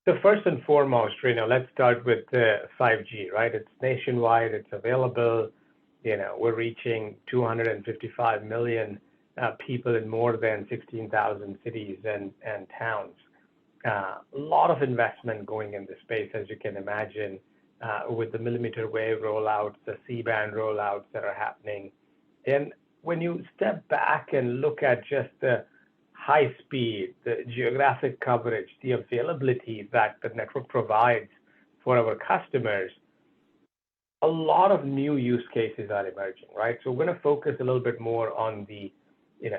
So first and foremost, let's start with 5G, right? It's nationwide, it's available. We're reaching 255 million people in more than 16,000 cities and towns. A lot of investment going in this space, as you can imagine, with the millimeter wave rollouts, the C-band rollouts that are happening. And when you step back and look at just the high speed, the geographic coverage, the availability that the network provides for our customers, a lot of new use cases are emerging, right? So we're going to focus a little bit more on the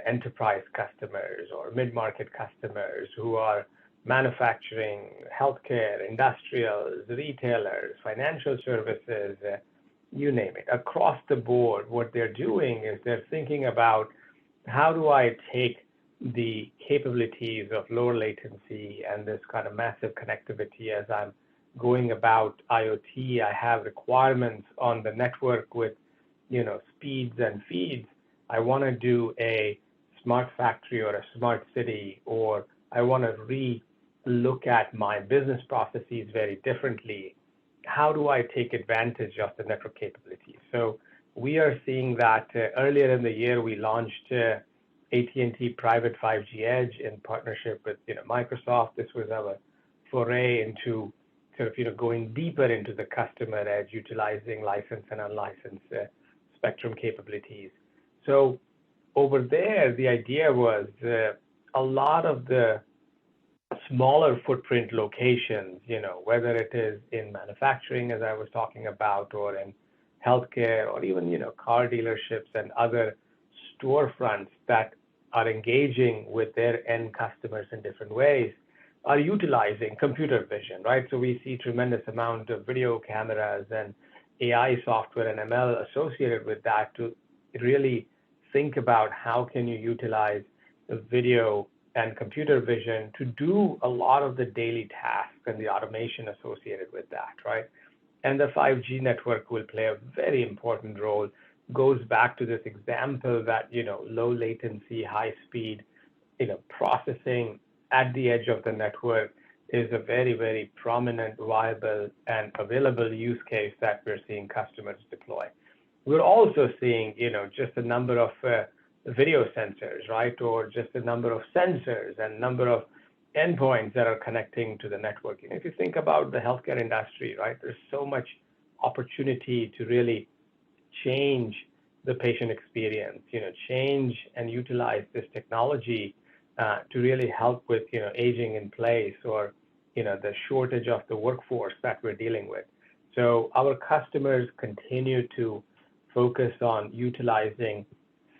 enterprise customers or mid-market customers who are manufacturing, healthcare, industrials, retailers, financial services, you name it. Across the board, what they're doing is they're thinking about how do I take the capabilities of lower latency and this kind of massive connectivity as I'm going about IoT. I have requirements on the network with, speeds and feeds. I want to do a smart factory or a smart city, or I want to re-look at my business processes very differently. How do I take advantage of the network capabilities? So we are seeing that earlier in the year, we launched AT&T Private 5G Edge in partnership with Microsoft. This was our foray into sort of going deeper into the customer edge, utilizing licensed and unlicensed spectrum capabilities. So over there, the idea was a lot of the smaller footprint locations, whether it is in manufacturing, as I was talking about, or in healthcare, or even car dealerships and other storefronts that are engaging with their end customers in different ways, are utilizing computer vision, right? So we see tremendous amount of video cameras and AI software and ML associated with that to really think about how can you utilize the video and computer vision to do a lot of the daily tasks and the automation associated with that, right? And the 5G network will play a very important role. Goes back to this example that, low latency, high speed, processing at the edge of the network is a very, very prominent, viable, and available use case that we're seeing customers deploy. We're also seeing, just a number of video sensors, right? Or just a number of sensors and number of endpoints that are connecting to the network. If you think about the healthcare industry, right, there's so much opportunity to really change the patient experience, change and utilize this technology to really help with, aging in place or, the shortage of the workforce that we're dealing with. So our customers continue to focus on utilizing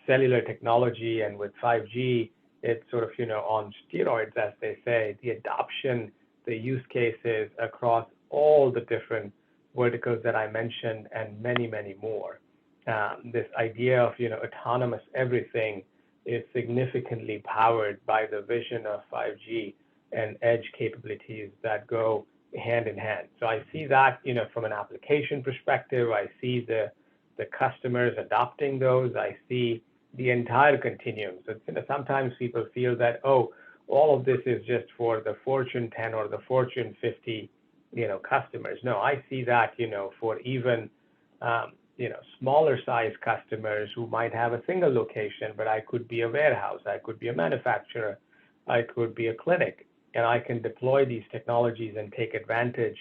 cellular technology, and with 5G, it's sort of, on steroids, as they say, the adoption, the use cases across all the different verticals that I mentioned and many, many more. This idea of, autonomous everything is significantly powered by the vision of 5G and edge capabilities that go hand in hand. So I see that, from an application perspective. I see the customers adopting those. I see the entire continuum. So sometimes people feel that, all of this is just for the Fortune 10 or the Fortune 50, customers. No, I see that, for even, smaller size customers who might have a single location, but I could be a warehouse, I could be a manufacturer, I could be a clinic, and I can deploy these technologies and take advantage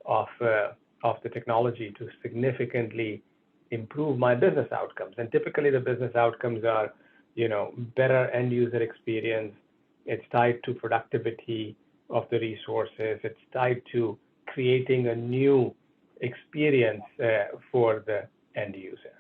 of the technology to significantly improve my business outcomes. And typically the business outcomes are, better end user experience. It's tied to productivity of the resources. It's tied to creating a new experience for the end user.